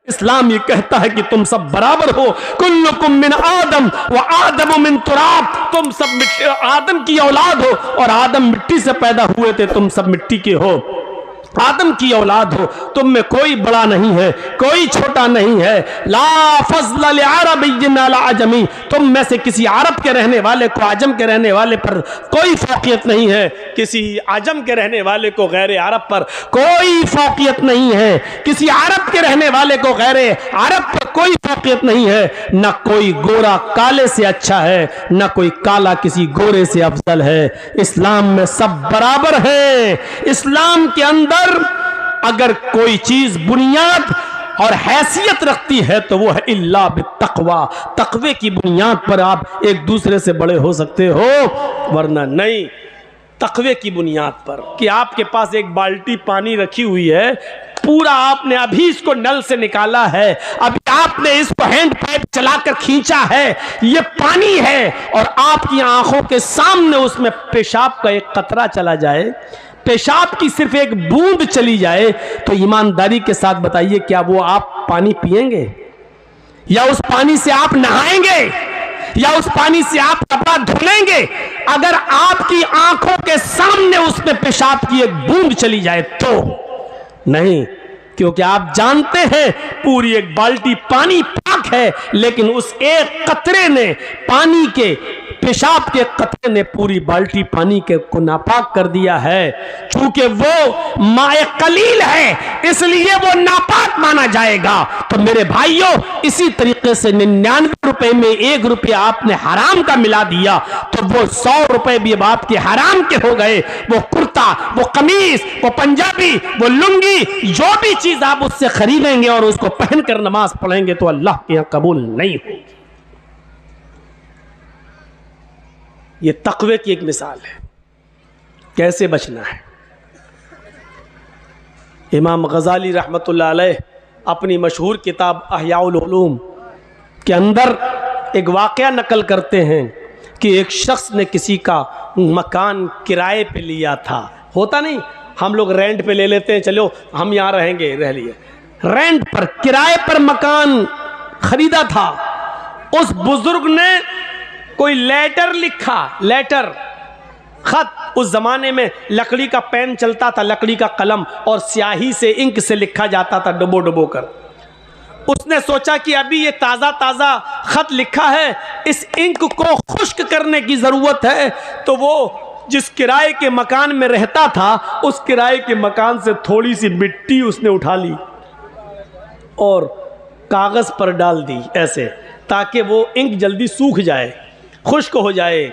इस्लाम ये कहता है कि तुम सब बराबर हो। कुल्लुकुम मिन आदम व आदम मिन तुराब, तुम सब आदम की औलाद हो और आदम मिट्टी से पैदा हुए थे, तुम सब मिट्टी के हो, आदम की औलाद हो। तुम में कोई बड़ा नहीं है, कोई छोटा नहीं है। ला फज़्ल लिअरबिय्यिन अला अजमी, तुम में से किसी अरब के रहने वाले को आजम के रहने वाले पर कोई फौकियत नहीं है, किसी आजम के रहने वाले को गैर अरब पर कोई फौकियत नहीं है, किसी अरब के रहने वाले को गैर अरब पर कोई फौकियत नहीं है। न कोई गोरा काले से अच्छा है, न कोई काला किसी गोरे से अफजल है। इस्लाम में सब बराबर हैं। इस्लाम के अंदर अगर कोई चीज बुनियाद और हैसियत रखती है तो वो है इल्ला बित्तक़वा, तक़वे की बुनियाद पर आप एक दूसरे से बड़े हो सकते हो, वरना नहीं। तक़वे की बुनियाद पर कि आपके पास एक बाल्टी पानी रखी हुई है, पूरा आपने अभी इसको नल से निकाला है, अभी आपने इसको हैंड पाइप चलाकर खींचा है, ये पानी है, और आपकी आंखों के सामने उसमें पेशाब का एक कतरा चला जाए, पेशाब की सिर्फ एक बूंद चली जाए, तो ईमानदारी के साथ बताइए क्या वो आप पानी पिएंगे, या उस पानी से आप नहाएंगे, या उस पानी से आप कपड़ा धुलेंगे? अगर आपकी आंखों के सामने उसमें पेशाब की एक बूंद चली जाए तो नहीं, क्योंकि आप जानते हैं पूरी एक बाल्टी पानी पाक है, लेकिन उस एक कतरे ने, पानी के पेशाब के कतरे ने पूरी बाल्टी पानी के को नापाक कर दिया है। चूंकि वो माए कलील है इसलिए वो नापाक माना जाएगा। तो मेरे भाइयों, इसी तरीके से 99 रुपए में 1 रुपया आपने हराम का मिला दिया तो वो 100 रुपए भी अब आपके हराम के हो गए। वो कुर्ता, वो कमीज, वो पंजाबी, वो लुंगी, जो भी चीज आप उससे खरीदेंगे और उसको पहनकर नमाज पढ़ेंगे तो अल्लाह के यहां कबूल नहीं होगी। ये तक़वे की एक मिसाल है, कैसे बचना है। इमाम गज़ाली रहमतुल्लाह अलैह अपनी मशहूर किताब अहयाउल उलूम के अंदर एक वाक़या नकल करते हैं कि एक शख्स ने किसी का मकान किराए पे लिया था। होता नहीं, हम लोग रेंट पे ले लेते हैं, चलो हम यहाँ रहेंगे, रह लिए। रेंट पर, किराए पर मकान खरीदा था। उस बुजुर्ग ने कोई लेटर लिखा, लेटर, खत। उस जमाने में लकड़ी का पेन चलता था, लकड़ी का कलम, और स्याही से, इंक से लिखा जाता था डुबो डुबो कर। उसने सोचा कि अभी ये ताज़ा ताज़ा खत लिखा है, इस इंक को खुश्क करने की ज़रूरत है। तो वो जिस किराए के मकान में रहता था, उस किराए के मकान से थोड़ी सी मिट्टी उसने उठा ली और कागज़ पर डाल दी ऐसे, ताकि वो इंक जल्दी सूख जाए, खुश्क हो जाए।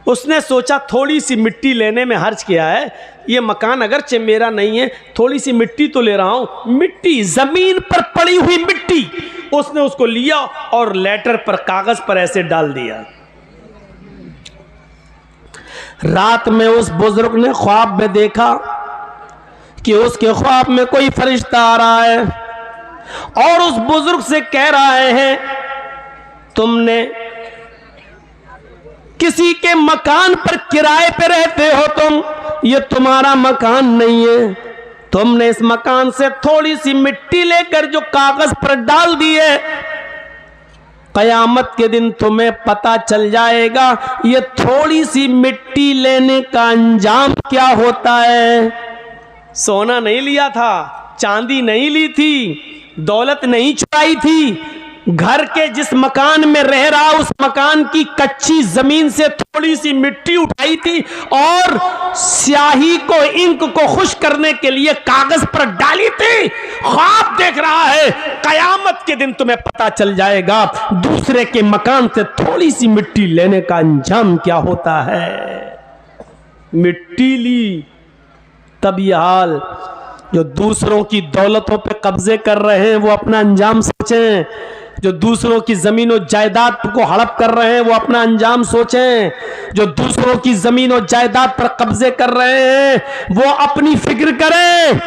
उसने सोचा थोड़ी सी मिट्टी लेने में हर्ज किया है, ये मकान अगरचे मेरा नहीं है, थोड़ी सी मिट्टी तो ले रहा हूं। मिट्टी, जमीन पर पड़ी हुई मिट्टी, उसने उसको लिया और लेटर पर, कागज पर ऐसे डाल दिया। रात में उस बुजुर्ग ने ख्वाब में देखा कि उसके ख्वाब में कोई फरिश्ता आ रहा है और उस बुजुर्ग से कह रहे हैं, तुमने किसी के मकान पर किराए पे रहते हो, तुम, ये तुम्हारा मकान नहीं है, तुमने इस मकान से थोड़ी सी मिट्टी लेकर जो कागज पर डाल दी है, कयामत के दिन तुम्हें पता चल जाएगा ये थोड़ी सी मिट्टी लेने का अंजाम क्या होता है। सोना नहीं लिया था, चांदी नहीं ली थी, दौलत नहीं चुराई थी, घर के जिस मकान में रह रहा उस मकान की कच्ची जमीन से थोड़ी सी मिट्टी उठाई थी और स्याही को, इंक को खुश्क करने के लिए कागज पर डाली थी। ख्वाब देख रहा है कयामत के दिन तुम्हें पता चल जाएगा दूसरे के मकान से थोड़ी सी मिट्टी लेने का अंजाम क्या होता है। मिट्टी ली, तब यह हाल। जो दूसरों की दौलतों पे कब्जे कर रहे हैं वो अपना अंजाम सोचें, जो दूसरों की जमीन और जायदाद को हड़प कर रहे हैं वो अपना अंजाम सोचें, जो दूसरों की जमीन और जायदाद पर कब्जे कर रहे हैं वो अपनी फिक्र करें,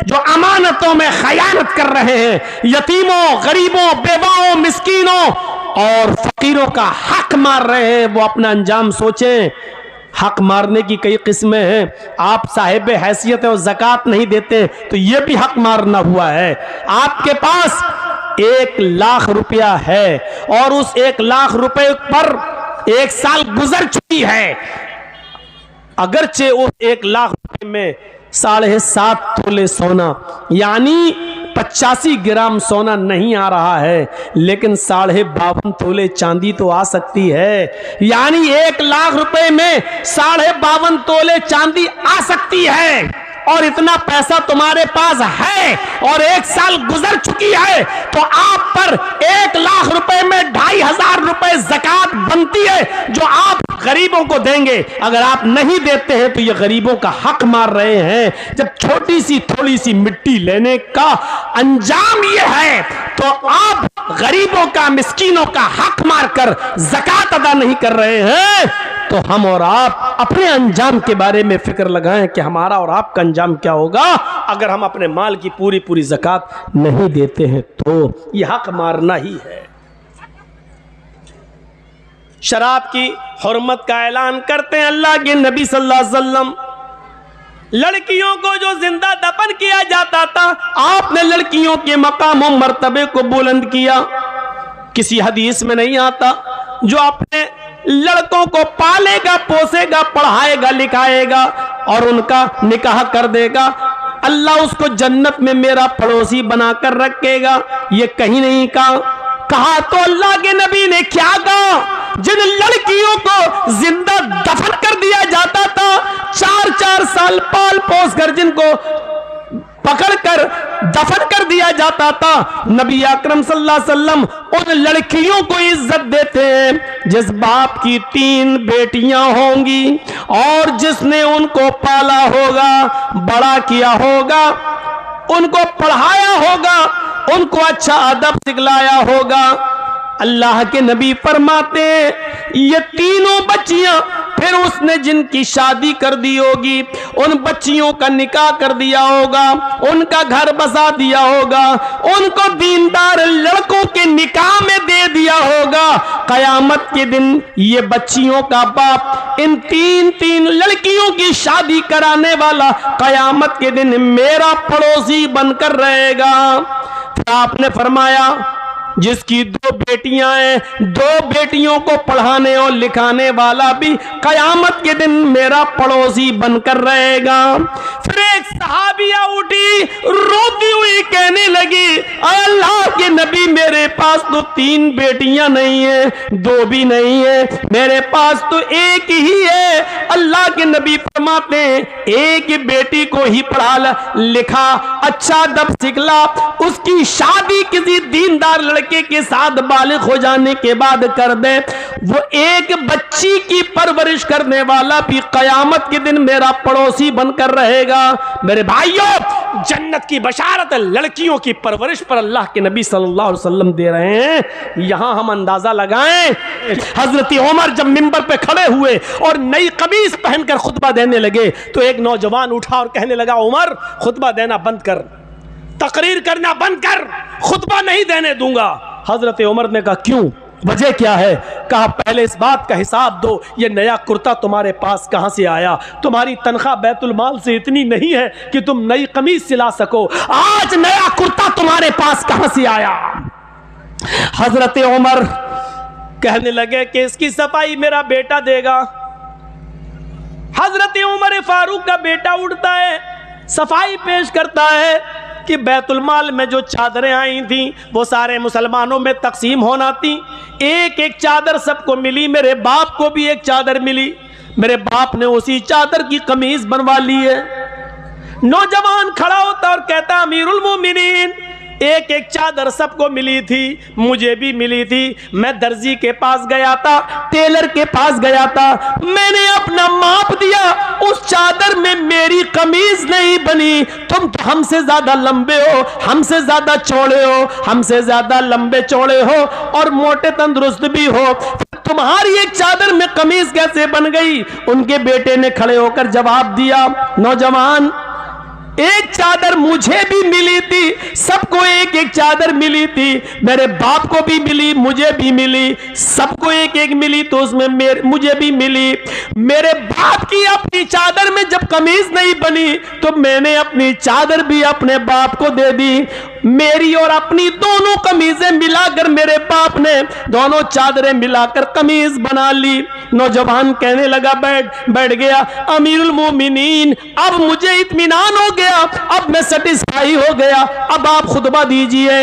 जो अमानतों में खयानत कर रहे हैं, यतीमों, गरीबों, बेवाओं, मिस्कीनों और फकीरों का हक मार रहे हैं, वो अपना अंजाम सोचें। हक मारने की कई किस्में हैं। आप साहिब हैसियत और ज़कात नहीं देते तो ये भी हक मारना हुआ है। आपके पास 1 लाख रुपया है और उस 1 लाख रुपए पर 1 साल गुजर चुकी है, अगरचे उस 1 लाख रुपए में 7.5 तोले सोना यानी 85 ग्राम सोना नहीं आ रहा है, लेकिन 52.5 तोले चांदी तो आ सकती है। यानी 1 लाख रुपए में 52.5 तोले चांदी आ सकती है और इतना पैसा तुम्हारे पास है और 1 साल गुजर चुकी है, तो आप पर 1 लाख रुपए में 2,500 रुपए ज़कात बनती है जो आप गरीबों को देंगे। अगर आप नहीं देते हैं तो ये गरीबों का हक मार रहे हैं। जब छोटी सी थोड़ी सी मिट्टी लेने का अंजाम ये है तो आप गरीबों का, मिस्कीनों का हक मारकर ज़कात अदा नहीं कर रहे हैं। तो हम और आप अपने अंजाम के बारे में फिक्र लगाएं कि हमारा और आपका अंजाम क्या होगा अगर हम अपने माल की पूरी पूरी ज़कात नहीं देते हैं। तो यह हक मारना ही है। शराब की हुर्मत का ऐलान करते हैं अल्लाह के नबी सल्लल्लाहु अलैहि वसल्लम। लड़कियों को जो जिंदा दफन किया जाता था, आपने लड़कियों के मकाम और मर्तबे को बुलंद किया। किसी हदीस में नहीं आता जो अपने लड़कों को पालेगा, पोसेगा, पढ़ाएगा, लिखाएगा और उनका निकाह कर देगा, अल्लाह उसको जन्नत में मेरा पड़ोसी बनाकर रखेगा। ये कहीं नहीं कहा तो अल्लाह के नबी ने क्या कहा? जिन लड़कियों को जिंदा दफन कर दिया जाता था, 4-4 साल पाल पोस कर जिनको पकड़कर दफन कर दिया जाता था, नबी अकरम सल्लल्लाहु अलैहि वसल्लम उन लड़कियों को इज्जत देते हैं जिस बाप की 3 बेटियां होंगी और जिसने उनको पाला होगा, बड़ा किया होगा, उनको पढ़ाया होगा, उनको अच्छा अदब सिखलाया होगा। अल्लाह के नबी फरमाते ये तीनों बच्चियां, फिर उसने जिनकी शादी कर दी होगी, उन बच्चियों का निकाह कर दिया होगा, उनका घर बसा दिया होगा, उनको दीनदार लड़कों के निकाह में दे दिया होगा। कयामत के दिन ये बच्चियों का बाप इन 3 लड़कियों की शादी कराने वाला कयामत के दिन मेरा पड़ोसी बनकर रहेगा। फिर आपने फरमाया जिसकी 2 बेटियां हैं, 2 बेटियों को पढ़ाने और लिखाने वाला भी कयामत के दिन मेरा पड़ोसी बनकर रहेगा। फिर एक सहाबिया उठी रोती हुई कहने लगी, अल्लाह के नबी मेरे पास तो 3 बेटियां नहीं है, 2 भी नहीं है, मेरे पास तो 1 ही है। अल्लाह के नबी फरमाते हैं एक बेटी को ही पढ़ा लिखा, अच्छा अदब सिखला, उसकी शादी किसी दीनदार लड़के के साथ बालिग हो जाने के बाद कर दे, वो 1 बच्ची की परवरिश करने वाला भी कयामत के दिन मेरा पड़ोसी बनकर रहेगा। मेरे भाइयों, जन्नत की बशारत लड़कियों की परवरिश पर अल्लाह के नबी सल्लल्लाहु अलैहि वसल्लम दे रहे हैं। यहां हम अंदाजा लगाएं, हजरत उमर जब मिंबर पे खड़े हुए और नई कमीज पहनकर खुतबा देने लगे तो एक नौजवान उठा और कहने लगा, उमर खुतबा देना बंद कर, तकरीर करना बंद कर, खुतबा नहीं देने दूंगा। हजरत उमर ने कहा क्यों, वजह क्या है? कहा पहले इस बात का हिसाब दो, ये नया कुर्ता तुम्हारे पास कहां से आया? तुम्हारी तनख्वाह बैतुल माल से इतनी नहीं है कि तुम नई कमीज सिला सको, आज नया कुर्ता तुम्हारे पास कहां से आया? हजरत उमर कहने लगे कि इसकी सफाई मेरा बेटा देगा। हजरत उमर फारूक का बेटा उठता है, सफाई पेश करता है कि बैतुल माल में जो चादरें आई थी वो सारे मुसलमानों में तकसीम होना थी, 1-1 चादर सबको मिली, मेरे बाप को भी 1 चादर मिली, मेरे बाप ने उसी चादर की कमीज बनवा ली है। नौजवान खड़ा होता और कहता अमीरुल मोमिनीन, 1-1 चादर सबको मिली थी, मुझे भी मिली थी। मैं दर्जी के पास गया था, टेलर के पास गया था, मैंने अपना माप दिया, उस चादर में मेरी कमीज नहीं बनी। तुम तो हमसे ज्यादा लंबे हो, हमसे ज्यादा चौड़े हो, हमसे ज्यादा लंबे चौड़े हो और मोटे तंदुरुस्त भी हो, तुम्हारी एक चादर में कमीज कैसे बन गई? उनके बेटे ने खड़े होकर जवाब दिया, नौजवान 1 चादर मुझे भी मिली थी, सबको 1-1 चादर मिली थी, मेरे बाप को भी मिली, मुझे भी मिली, सबको को एक एक मिली तो उसमें मुझे भी मिली। मेरे बाप की अपनी चादर में जब कमीज नहीं बनी तो मैंने अपनी चादर भी अपने बाप को दे दी। मेरी और अपनी दोनों कमीजें मिलाकर मेरे बाप ने दोनों चादरें मिलाकर कमीज बना ली। नौजवान कहने लगा, बैठ गया, अमीरुल मोमिनीन अब मुझे इत्मीनान हो गया, अब मैं सेटिस्फाई हो गया, अब आप खुतबा दीजिए।